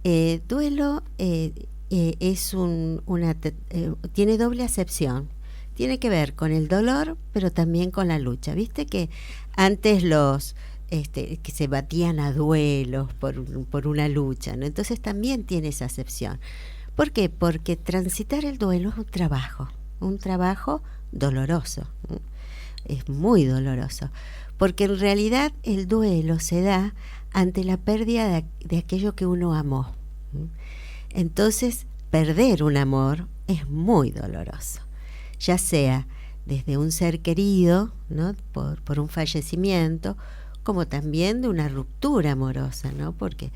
Duelo es tiene doble acepción. Tiene que ver con el dolor, pero también con la lucha. Viste que antes que se batían a duelos por una lucha, ¿no? Entonces también tiene esa acepción. ¿Por qué? Porque transitar el duelo es un trabajo doloroso, ¿no? Es muy doloroso, porque en realidad el duelo se da ante la pérdida de aquello que uno amó. Entonces, perder un amor es muy doloroso, ya sea desde un ser querido, ¿no? por un fallecimiento, como también de una ruptura amorosa, ¿no? Porque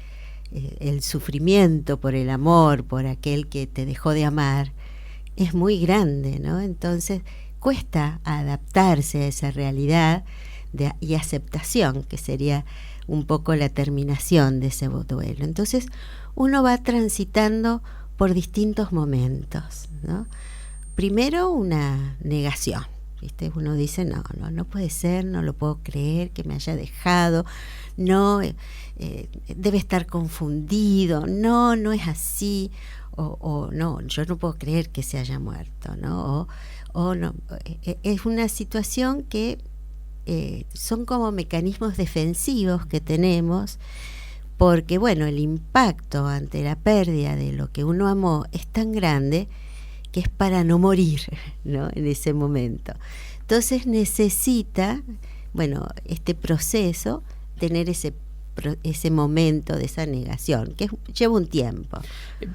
el sufrimiento por el amor, por aquel que te dejó de amar, es muy grande, ¿no? Entonces cuesta adaptarse a esa realidad y aceptación, que sería un poco la terminación de ese duelo. Entonces uno va transitando por distintos momentos, ¿no? Primero una negación, ¿viste? Uno dice, no puede ser, no lo puedo creer que me haya dejado, no, debe estar confundido, no es así, o no, yo no puedo creer que se haya muerto, ¿no? O no, es una situación que son como mecanismos defensivos que tenemos, porque bueno, el impacto ante la pérdida de lo que uno amó es tan grande que es para no morir, ¿no? En ese momento. Entonces necesita, bueno, este proceso, tener ese momento de esa negación, que lleva un tiempo.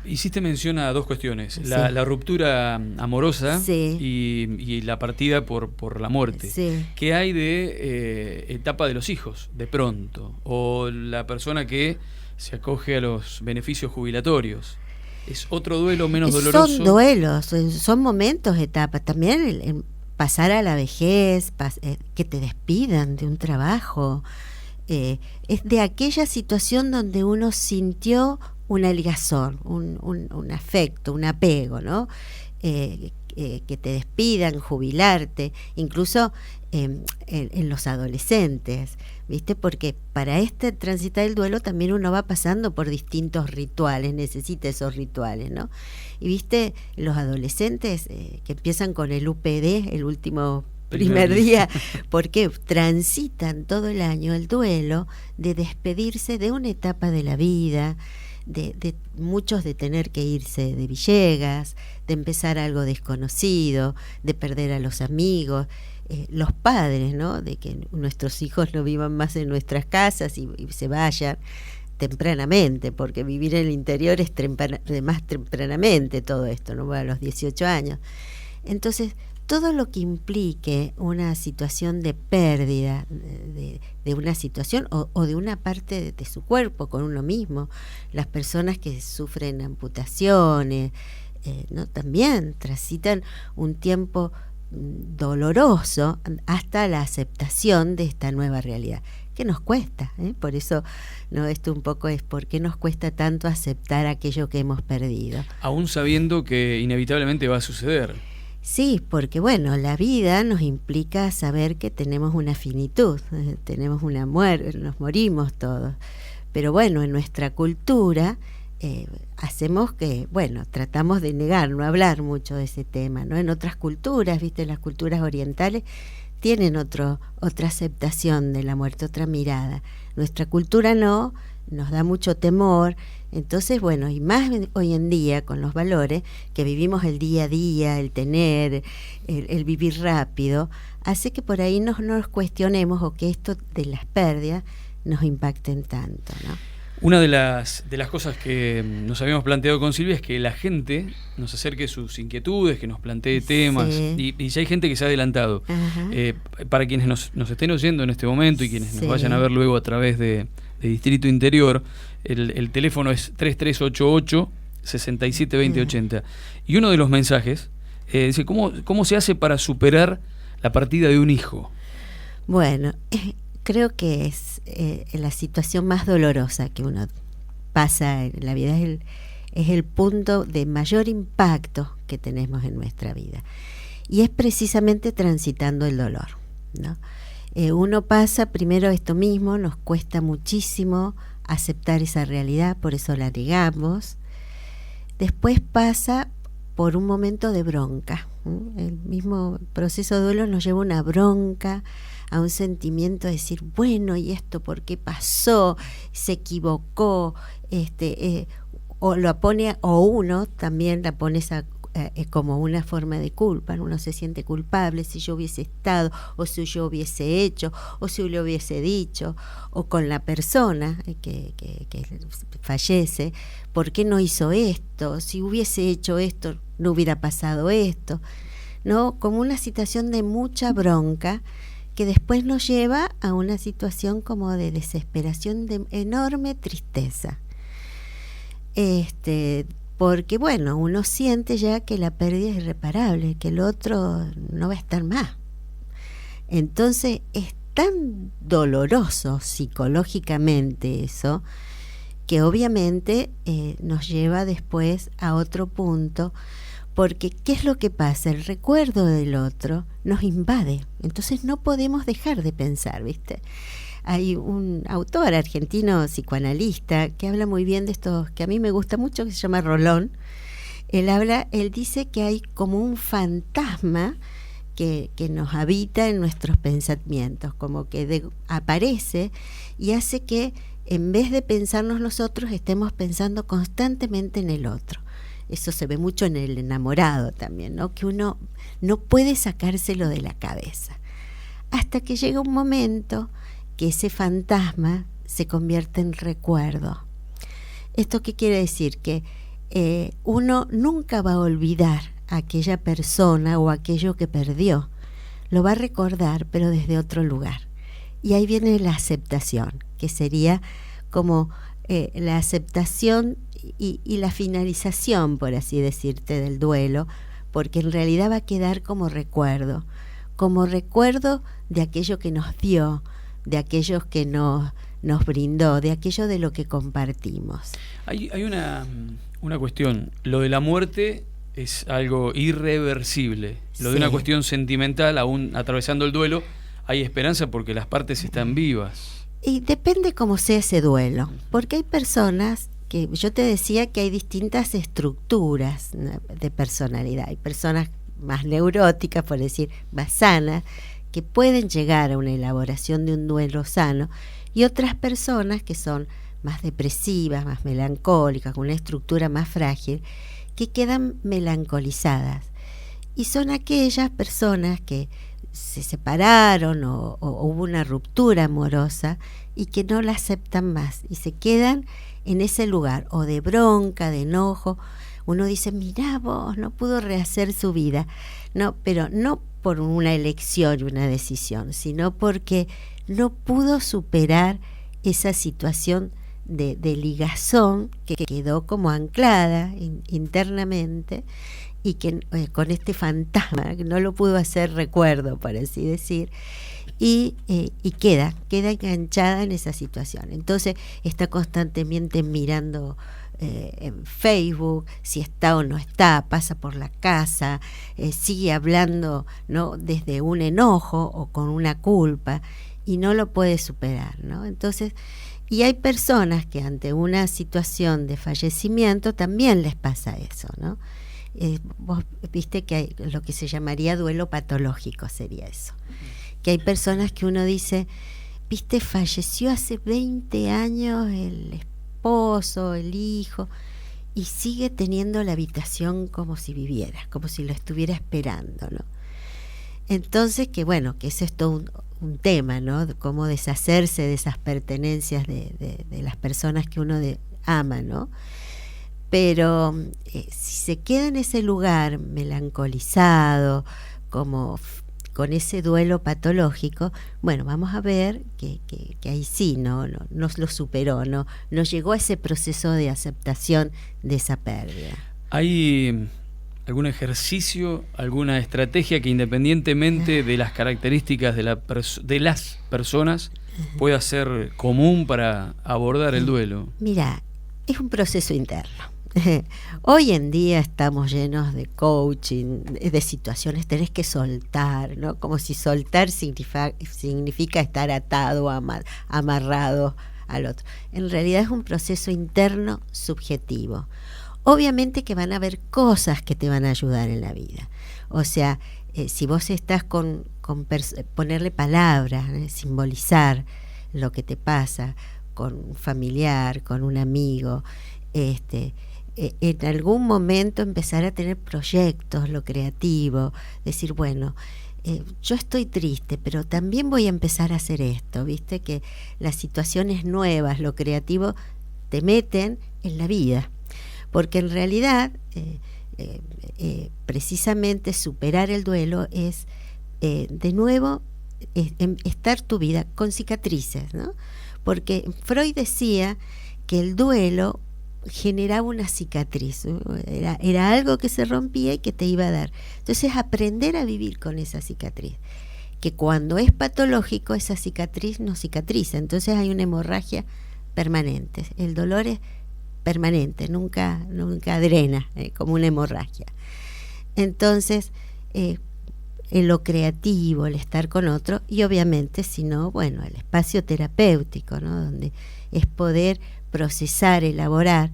Hiciste mención a dos cuestiones, Sí. la ruptura amorosa, Sí. y la partida por la muerte. Sí. ¿Qué hay de etapa de los hijos, de pronto? O la persona que se acoge a los beneficios jubilatorios. ¿Es otro duelo menos doloroso? Son duelos, son momentos, etapas. También el pasar a la vejez, que te despidan de un trabajo, es de aquella situación donde uno sintió una ligazón, un afecto, un apego, ¿no? Que te despidan, jubilarte, incluso en los adolescentes, ¿viste? Porque para transitar el duelo también uno va pasando por distintos rituales, necesita esos rituales, ¿no? Y viste, los adolescentes que empiezan con el UPD, el último primer día, porque transitan todo el año el duelo de despedirse de una etapa de la vida, de muchos de tener que irse de Villegas, de empezar algo desconocido, de perder a los amigos, los padres, ¿no? De que nuestros hijos no vivan más en nuestras casas y se vayan tempranamente, porque vivir en el interior es más tempranamente todo esto, ¿no? A los 18 años. Entonces, todo lo que implique una situación de pérdida de una situación o de una parte de su cuerpo con uno mismo, las personas que sufren amputaciones, ¿no? También transitan un tiempo doloroso hasta la aceptación de esta nueva realidad, que nos cuesta, por eso, ¿no? Esto un poco es por qué nos cuesta tanto aceptar aquello que hemos perdido. Aún sabiendo que inevitablemente va a suceder. Sí, porque bueno, la vida nos implica saber que tenemos una finitud, tenemos una muerte, nos morimos todos. Pero bueno, en nuestra cultura hacemos que, bueno, tratamos de negar, no hablar mucho de ese tema, ¿no? En otras culturas, viste, las culturas orientales tienen otra aceptación de la muerte, otra mirada. Nuestra cultura no, nos da mucho temor. Entonces, bueno, y más hoy en día con los valores que vivimos el día a día, el tener, el vivir rápido, hace que por ahí nos cuestionemos o que esto de las pérdidas nos impacten tanto, ¿no? Una de las cosas que nos habíamos planteado con Silvia es que la gente nos acerque sus inquietudes, que nos plantee temas, sí. y ya hay gente que se ha adelantado. Para quienes nos estén oyendo en este momento y quienes sí. nos vayan a ver luego a través de Distrito Interior, el teléfono es 3388-672080. Y uno de los mensajes dice, ¿cómo se hace para superar la partida de un hijo? Bueno, creo que es la situación más dolorosa que uno pasa en la vida, es el punto de mayor impacto que tenemos en nuestra vida. Y es precisamente transitando el dolor, ¿no? Uno pasa primero esto mismo, nos cuesta muchísimo aceptar esa realidad, por eso la negamos. Después pasa por un momento de bronca. El mismo proceso de duelo nos lleva a una bronca, a un sentimiento de decir, bueno, ¿y esto por qué pasó? Se equivocó, o lo pone, o uno también la pone esa como una forma de culpa, uno se siente culpable si yo hubiese estado, o si yo hubiese hecho, o si le hubiese dicho, o con la persona que fallece, ¿por qué no hizo esto? Si hubiese hecho esto, no hubiera pasado esto, ¿no? Como una situación de mucha bronca que después nos lleva a una situación como de desesperación, de enorme tristeza. Porque bueno, uno siente ya que la pérdida es irreparable, que el otro no va a estar más. Entonces es tan doloroso psicológicamente eso, que obviamente nos lleva después a otro punto, porque ¿qué es lo que pasa? El recuerdo del otro nos invade, entonces no podemos dejar de pensar, ¿viste? Hay un autor argentino psicoanalista que habla muy bien de esto, que a mí me gusta mucho, que se llama Rolón. Él dice que hay como un fantasma que nos habita en nuestros pensamientos, como que aparece y hace que en vez de pensarnos nosotros, estemos pensando constantemente en el otro. Eso se ve mucho en el enamorado también, ¿no? Que uno no puede sacárselo de la cabeza. Hasta que llega un momento que ese fantasma se convierte en recuerdo. ¿Esto qué quiere decir? Que uno nunca va a olvidar a aquella persona o aquello que perdió. Lo va a recordar, pero desde otro lugar. Y ahí viene la aceptación, que sería como la aceptación y la finalización, por así decirte, del duelo, porque en realidad va a quedar como recuerdo de aquello que nos dio, de aquellos que nos brindó, de aquello de lo que compartimos. Hay una cuestión, lo de la muerte es algo irreversible, lo de una cuestión sentimental, aún atravesando el duelo, hay esperanza porque las partes están vivas. Y depende cómo sea ese duelo, porque hay personas que, yo te decía que hay distintas estructuras de personalidad, hay personas más neuróticas, por decir, más sanas, que pueden llegar a una elaboración de un duelo sano, y otras personas que son más depresivas, más melancólicas, con una estructura más frágil, que quedan melancolizadas. Y son aquellas personas que se separaron o hubo una ruptura amorosa y que no la aceptan más y se quedan en ese lugar o de bronca, de enojo. Uno dice, mirá vos, no pudo rehacer su vida. No, pero no por una elección y una decisión, sino porque no pudo superar esa situación de ligazón que quedó como anclada internamente y que con este fantasma que no lo pudo hacer recuerdo, por así decir, y queda enganchada en esa situación. Entonces está constantemente mirando en Facebook si está o no está, pasa por la casa, sigue hablando, ¿no?, desde un enojo o con una culpa y no lo puede superar, ¿no? Entonces, y hay personas que ante una situación de fallecimiento también les pasa eso, ¿no? Vos viste que hay lo que se llamaría duelo patológico, sería eso. Que hay personas que uno dice, viste, falleció hace 20 años el esposo, el hijo, y sigue teniendo la habitación como si viviera, como si lo estuviera esperando, ¿no? Entonces, que bueno, que eso es todo un tema, ¿no? De cómo deshacerse de esas pertenencias de las personas que uno ama, ¿no? Pero si se queda en ese lugar melancolizado, como con ese duelo patológico, bueno, vamos a ver que ahí sí no lo superó, no llegó a ese proceso de aceptación de esa pérdida. ¿Hay algún ejercicio, alguna estrategia que independientemente de las características de las personas pueda ser común para abordar el duelo? Mira, es un proceso interno. Hoy en día estamos llenos de coaching, de situaciones, tenés que soltar, ¿no? Como si soltar significa estar atado, amarrado al otro. En realidad es un proceso interno subjetivo. Obviamente que van a haber cosas que te van a ayudar en la vida. O sea, si vos estás con ponerle palabras, simbolizar lo que te pasa con un familiar, con un amigo, en algún momento empezar a tener proyectos, lo creativo, decir, bueno, yo estoy triste, pero también voy a empezar a hacer esto, viste que las situaciones nuevas, lo creativo, te meten en la vida, porque en realidad precisamente superar el duelo es de nuevo estar tu vida con cicatrices, ¿no? Porque Freud decía que el duelo generaba una cicatriz, ¿no? Era algo que se rompía y que te iba a dar. Entonces aprender a vivir con esa cicatriz, que cuando es patológico esa cicatriz no cicatriza, entonces hay una hemorragia permanente, el dolor es permanente, nunca drena, como una hemorragia. Entonces en lo creativo, el estar con otro, y obviamente si no, bueno, el espacio terapéutico, ¿no? Donde es poder procesar, elaborar,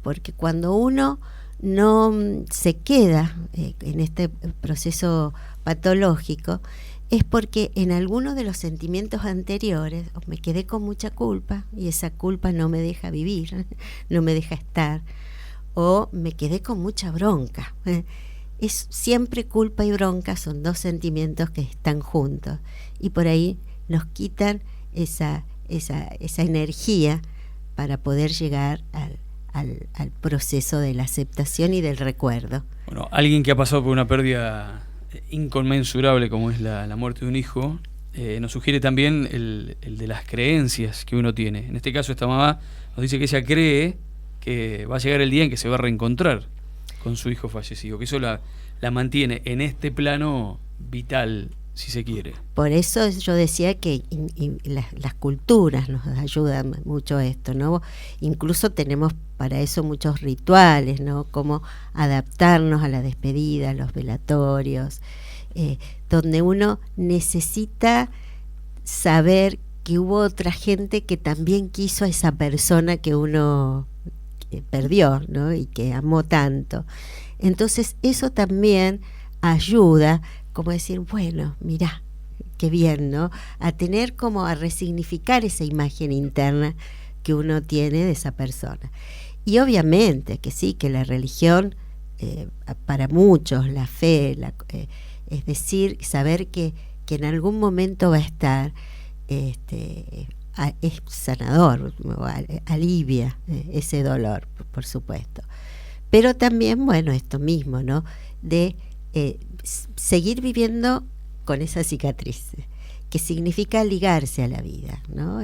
porque cuando uno no se queda en este proceso patológico, es porque en alguno de los sentimientos anteriores me quedé con mucha culpa y esa culpa no me deja vivir, no me deja estar, o me quedé con mucha bronca. Es siempre culpa y bronca, son dos sentimientos que están juntos y por ahí nos quitan esa energía para poder llegar al proceso de la aceptación y del recuerdo. Bueno, alguien que ha pasado por una pérdida inconmensurable como es la muerte de un hijo, nos sugiere también el de las creencias que uno tiene. En este caso esta mamá nos dice que ella cree que va a llegar el día en que se va a reencontrar con su hijo fallecido, que eso la mantiene en este plano vital, si se quiere. Por eso yo decía que las culturas nos ayudan mucho a esto, ¿no? Incluso tenemos para eso muchos rituales, ¿no? Cómo adaptarnos a la despedida, a los velatorios, donde uno necesita saber que hubo otra gente que también quiso a esa persona que uno perdió, ¿no? Y que amó tanto. Entonces eso también ayuda, como decir, bueno, mirá, qué bien, ¿no? A tener como a resignificar esa imagen interna que uno tiene de esa persona. Y obviamente que sí, que la religión, para muchos, la fe, es decir, saber que en algún momento va a estar, es sanador, alivia ese dolor, por supuesto. Pero también, bueno, esto mismo, ¿no? De seguir viviendo con esa cicatriz, que significa ligarse a la vida, ¿no?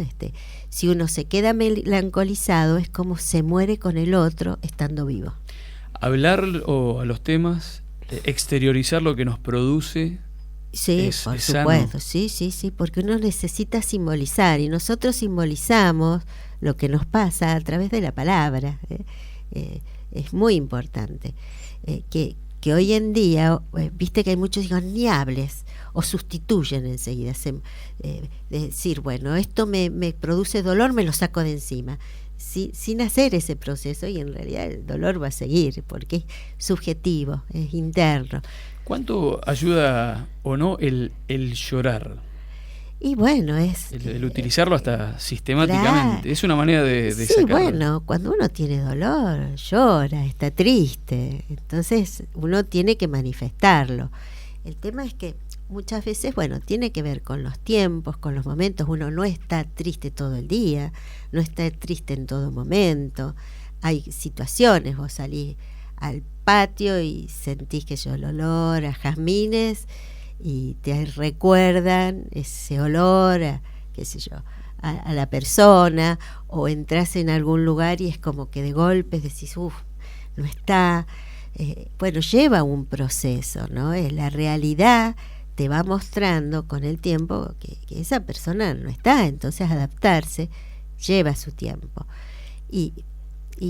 Si uno se queda melancolizado, es como se muere con el otro estando vivo. Hablar a los temas, exteriorizar lo que nos produce. Sí, por supuesto, sí, porque uno necesita simbolizar y nosotros simbolizamos lo que nos pasa a través de la palabra. Es muy importante que hoy en día, viste que hay muchos que digan ni hables o sustituyen enseguida, de decir, bueno, esto me produce dolor, me lo saco de encima, sin hacer ese proceso, y en realidad el dolor va a seguir porque es subjetivo, es interno. ¿Cuánto ayuda o no el llorar? Y bueno, es... El utilizarlo hasta sistemáticamente. Claro. Es una manera de sí, sacarlo. Bueno, cuando uno tiene dolor, llora, está triste. Entonces uno tiene que manifestarlo. El tema es que muchas veces, bueno, tiene que ver con los tiempos, con los momentos. Uno no está triste todo el día, no está triste en todo momento. Hay situaciones, vos salís al patio y sentís que el olor a jazmines y te recuerdan ese olor a, qué sé yo, a la persona, o entras en algún lugar y es como que de golpe decís, no está. Bueno, lleva un proceso, ¿no? La realidad te va mostrando con el tiempo que esa persona no está, entonces adaptarse lleva su tiempo. Y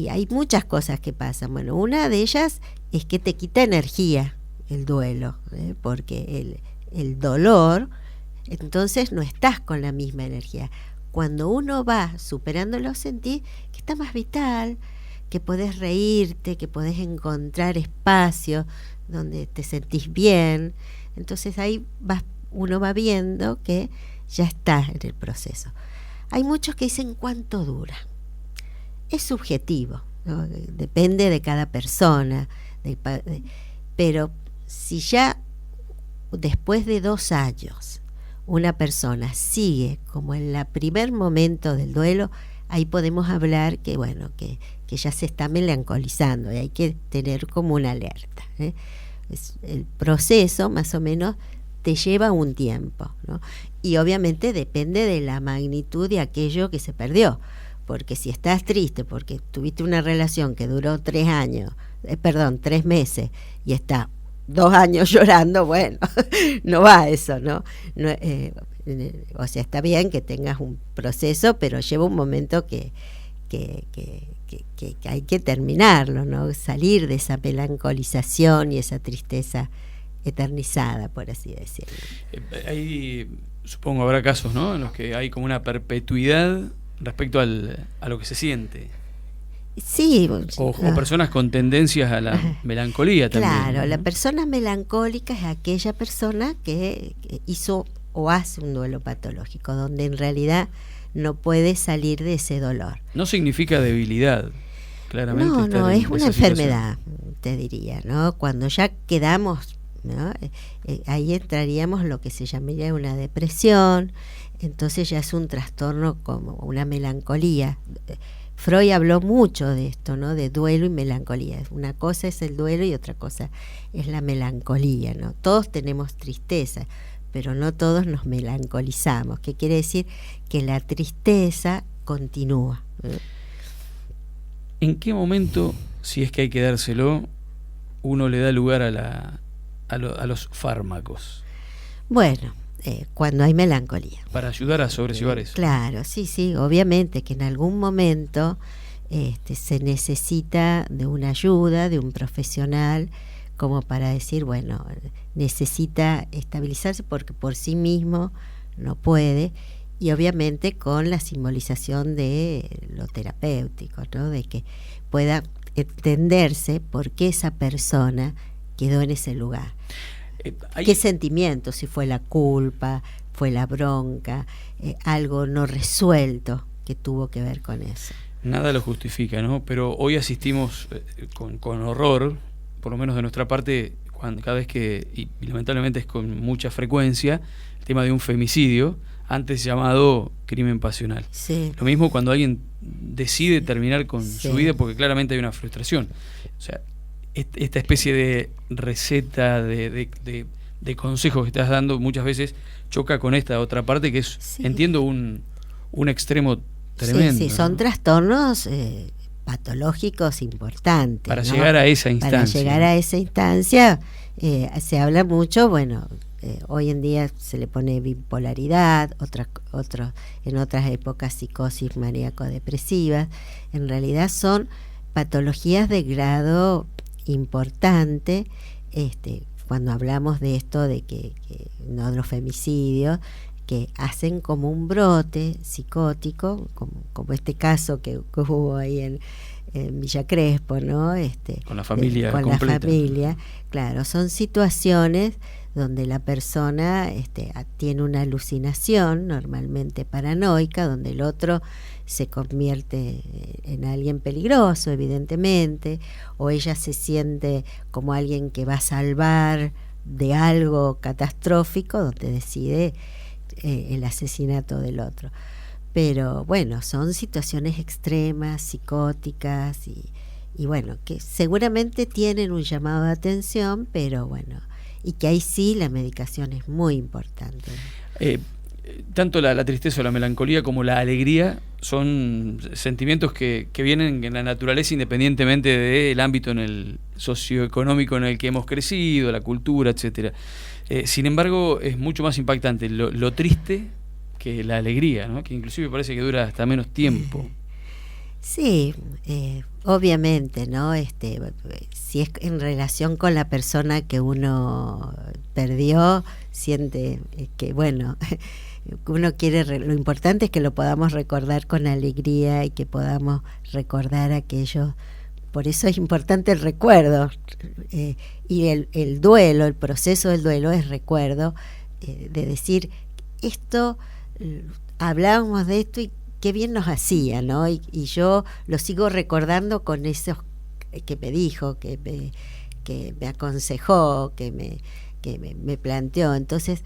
hay muchas cosas que pasan. Bueno, una de ellas es que te quita energía el duelo, porque el dolor, entonces no estás con la misma energía. cuando uno va superándolo, sentís que está más vital, que podés reírte, que podés encontrar espacios donde te sentís bien. Entonces ahí uno va viendo que ya está en el proceso. Hay muchos que dicen cuánto dura. Es subjetivo, ¿no? Depende de cada persona, pero si ya después de 2 años una persona sigue como en el primer momento del duelo, ahí podemos hablar que bueno, que ya se está melancolizando y hay que tener como una alerta, ¿eh? El proceso más o menos te lleva un tiempo, ¿no? Y obviamente depende de la magnitud de aquello que se perdió, porque si estás triste porque tuviste una relación que duró 3 meses y está 2 años llorando, bueno, no va eso, ¿no? O sea, está bien que tengas un proceso, pero lleva un momento que hay que terminarlo, ¿no? Salir de esa melancolización y esa tristeza eternizada, por así decirlo. Hay, supongo, habrá casos, ¿no?, en los que hay como una perpetuidad respecto a lo que se siente. Sí. O personas con tendencias a la melancolía también. Claro, ¿no? la persona melancólica es aquella persona que hizo o hace un duelo patológico, donde en realidad no puede salir de ese dolor. No significa debilidad, claramente. No, es una enfermedad, te diría, ¿no? Cuando ya quedamos, ¿no? Ahí entraríamos lo que se llamaría una depresión, entonces ya es un trastorno como una melancolía. Freud habló mucho de esto, ¿no? De duelo y melancolía. Una cosa es el duelo y otra cosa es la melancolía, ¿no? Todos tenemos tristeza, pero no todos nos melancolizamos. ¿Qué quiere decir? Que la tristeza continúa. ¿En qué momento, si es que hay que dárselo, uno le da lugar a los fármacos? Bueno, cuando hay melancolía. Para ayudar a sobrellevar eso. Claro, sí, obviamente que en algún momento se necesita de una ayuda, de un profesional, como para decir, bueno, necesita estabilizarse porque por sí mismo no puede, y obviamente con la simbolización de lo terapéutico, ¿no? De que pueda entenderse por qué esa persona quedó en ese lugar. ¿Qué sentimiento? Si fue la culpa, fue la bronca, algo no resuelto que tuvo que ver con eso. Nada lo justifica, ¿no? Pero hoy asistimos con horror, por lo menos de nuestra parte, cada vez que, y lamentablemente es con mucha frecuencia, el tema de un femicidio, antes llamado crimen pasional. Sí. Lo mismo cuando alguien decide terminar con su vida porque claramente hay una frustración. O sea, esta especie de receta, de consejos que estás dando muchas veces choca con esta otra parte que es, entiendo, un extremo tremendo. Sí, son, ¿no?, trastornos patológicos importantes. Para, ¿no?, llegar a esa instancia. Para llegar a esa instancia se habla mucho, bueno, hoy en día se le pone bipolaridad, en otras épocas psicosis maníaco-depresivas. En realidad son patologías de grado importante, cuando hablamos de esto de que no, los femicidios que hacen como un brote psicótico, como este caso que hubo ahí en Villa Crespo, ¿no? Con la familia con completa. La familia, claro, son situaciones donde la persona tiene una alucinación, normalmente paranoica, donde el otro se convierte en alguien peligroso, evidentemente, o ella se siente como alguien que va a salvar de algo catastrófico, donde decide el asesinato del otro. Pero bueno, son situaciones extremas, psicóticas y bueno, que seguramente tienen un llamado de atención, pero bueno, y que ahí sí la medicación es muy importante. Tanto la tristeza o la melancolía como la alegría son sentimientos que vienen en la naturaleza independientemente del ámbito en el socioeconómico en el que hemos crecido, la cultura, etcétera. Sin embargo, es mucho más impactante lo triste que la alegría, ¿no? Que inclusive parece que dura hasta menos tiempo. Sí, obviamente, ¿no? Si es en relación con la persona que uno perdió, siente que, bueno, uno quiere, lo importante es que lo podamos recordar con alegría y que podamos recordar aquello. Por eso es importante el recuerdo, y el duelo, el proceso del duelo es recuerdo, de decir, esto, hablábamos de esto y qué bien nos hacía, ¿no? Y yo lo sigo recordando con esos que me dijo, que me aconsejó, que me planteó. Entonces,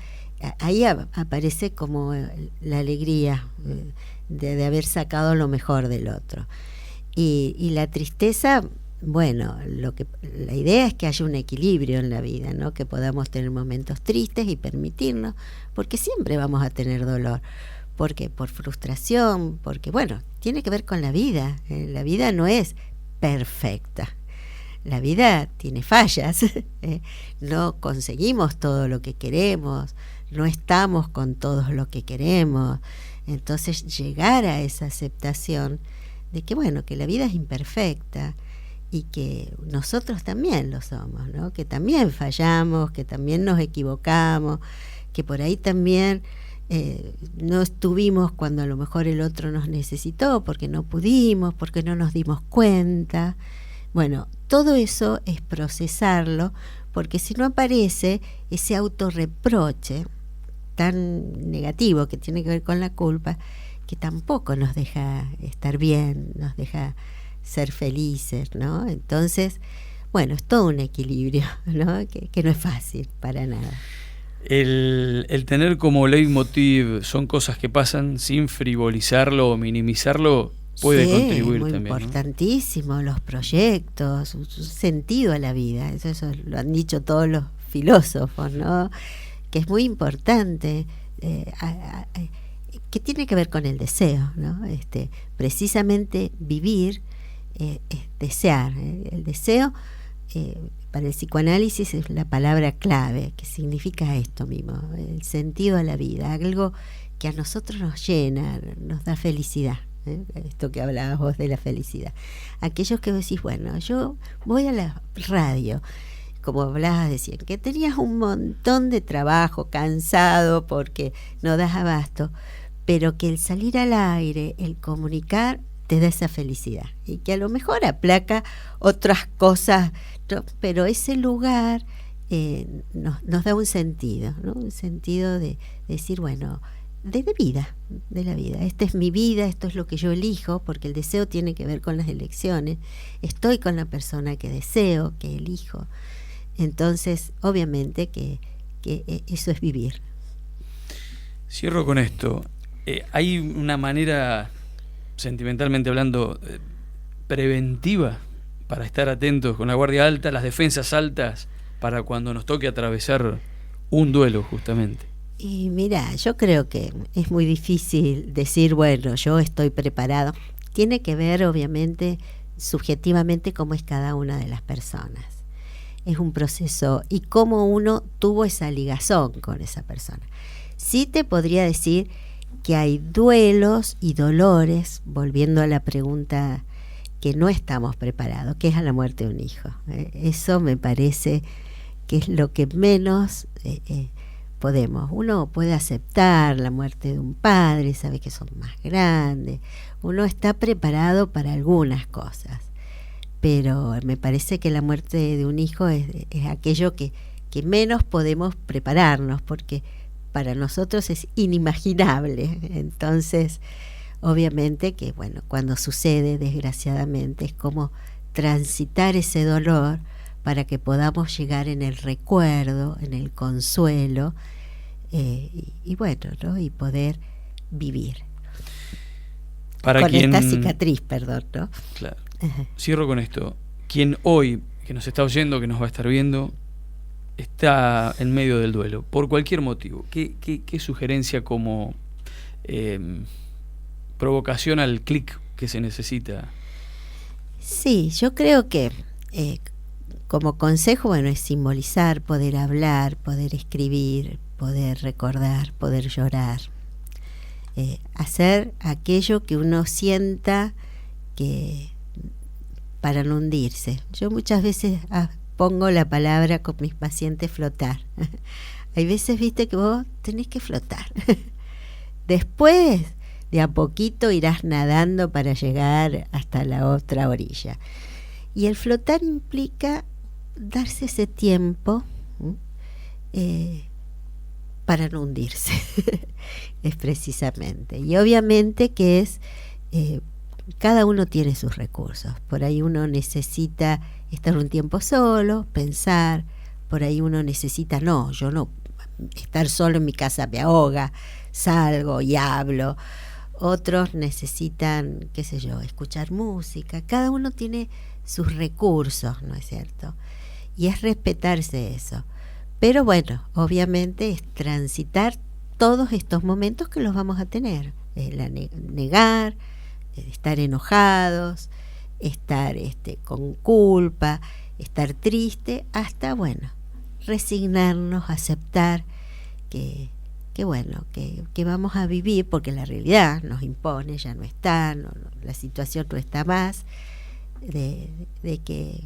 ahí aparece como la alegría de haber sacado lo mejor del otro. Y la tristeza, bueno, la idea es que haya un equilibrio en la vida, ¿no? Que podamos tener momentos tristes y permitirnos, porque siempre vamos a tener dolor. Porque por frustración, porque bueno, tiene que ver con la vida. La vida no es perfecta. La vida tiene fallas. No conseguimos todo lo que queremos, no estamos con todo lo que queremos. Entonces, llegar a esa aceptación de que bueno, que la vida es imperfecta y que nosotros también lo somos, ¿no? Que también fallamos, que también nos equivocamos, que por ahí también no estuvimos cuando a lo mejor el otro nos necesitó, porque no pudimos, porque no nos dimos cuenta. Bueno, todo eso es procesarlo, porque si no aparece ese autorreproche tan negativo que tiene que ver con la culpa, que tampoco nos deja estar bien, nos deja ser felices, ¿no? Entonces, bueno, es todo un equilibrio, ¿no? Que no es fácil para nada. El tener como leitmotiv son cosas que pasan sin frivolizarlo o minimizarlo puede contribuir muy también, importantísimo, ¿no? Los proyectos, un sentido a la vida, eso lo han dicho todos los filósofos, ¿no? Que es muy importante, que tiene que ver con el deseo, ¿no? Precisamente vivir es desear. El deseo, para el psicoanálisis, es la palabra clave, que significa esto mismo, el sentido a la vida, algo que a nosotros nos llena, nos da felicidad. Esto que hablabas vos de la felicidad. Aquellos que decís, bueno, yo voy a la radio, como hablabas, decían que tenías un montón de trabajo, cansado porque no das abasto, pero que el salir al aire, el comunicar, te da esa felicidad. Y que a lo mejor aplaca otras cosas, ¿no? Pero ese lugar nos da un sentido, ¿no? Un sentido de decir, bueno, de la vida. Esta es mi vida, esto es lo que yo elijo, porque el deseo tiene que ver con las elecciones. Estoy con la persona que deseo, que elijo. Entonces, obviamente que eso es vivir. Cierro con esto. Hay una manera, sentimentalmente hablando, preventiva para estar atentos con la guardia alta, las defensas altas, para cuando nos toque atravesar un duelo, justamente. Y mira, yo creo que es muy difícil decir, bueno, yo estoy preparado. Tiene que ver, obviamente, subjetivamente cómo es cada una de las personas. Es un proceso y cómo uno tuvo esa ligazón con esa persona. Sí te podría decir que hay duelos y dolores, volviendo a la pregunta, que no estamos preparados, que es a la muerte de un hijo. Eso me parece que es lo que menos podemos. Uno puede aceptar la muerte de un padre, sabe que son más grandes, uno está preparado para algunas cosas, pero me parece que la muerte de un hijo es aquello que menos podemos prepararnos, porque para nosotros es inimaginable. Entonces, obviamente que, bueno, cuando sucede, desgraciadamente, es como transitar ese dolor para que podamos llegar en el recuerdo, en el consuelo, y bueno, ¿no? Y poder vivir. Para con quien, esta cicatriz, perdón, ¿no? Claro. Cierro con esto. Quien hoy, que nos está oyendo, que nos va a estar viendo, está en medio del duelo, por cualquier motivo, ¿qué sugerencia como provocación al clic que se necesita? Sí, yo creo que como consejo, bueno, es simbolizar, poder hablar, poder escribir, poder recordar, poder llorar, hacer aquello que uno sienta que para no hundirse. Yo muchas veces pongo la palabra con mis pacientes flotar. Hay veces, viste, que vos tenés que flotar. Después, de a poquito irás nadando para llegar hasta la otra orilla. Y el flotar implica darse ese tiempo para no hundirse. Es precisamente. Y obviamente que es... cada uno tiene sus recursos. Por ahí uno necesita estar un tiempo solo, pensar. Por ahí uno necesita, yo no, estar solo en mi casa me ahoga, salgo y hablo. Otros necesitan, qué sé yo, escuchar música. Cada uno tiene sus recursos, ¿no es cierto? Y es respetarse eso. Pero bueno, obviamente es transitar todos estos momentos que los vamos a tener. Negar, estar enojados, estar con culpa, estar triste, hasta, bueno, resignarnos, aceptar que vamos a vivir, porque la realidad nos impone, ya no está, la situación no está más, de que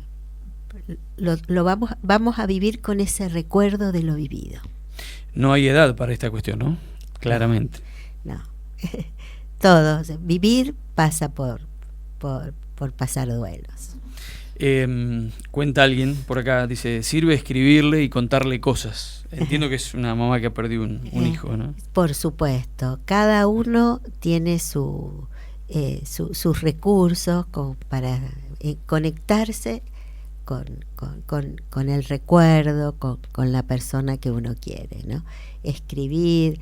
vamos a vivir con ese recuerdo de lo vivido. No hay edad para esta cuestión, ¿no? Claramente. No. Todo, vivir pasa por pasar duelos. Cuenta alguien por acá, dice, sirve escribirle y contarle cosas. Entiendo que es una mamá que ha perdido un hijo, ¿no? Por supuesto, cada uno tiene sus recursos para conectarse con el recuerdo, con la persona que uno quiere, ¿no? Escribir,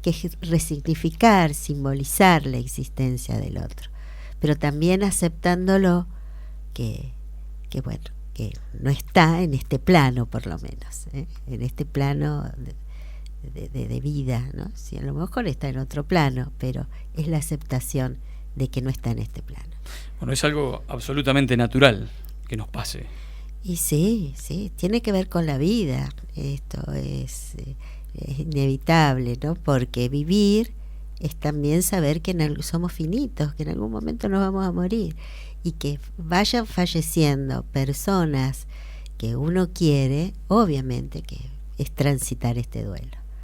que es resignificar, simbolizar la existencia del otro, pero también aceptándolo que no está en este plano, por lo menos, en este plano de vida, ¿no? Si a lo mejor está en otro plano, pero es la aceptación de que no está en este plano. Bueno, es algo absolutamente natural que nos pase. Y sí, tiene que ver con la vida. Esto es inevitable, ¿no? Porque vivir es también saber que somos finitos, que en algún momento nos vamos a morir, y que vayan falleciendo personas que uno quiere, obviamente que es transitar este duelo.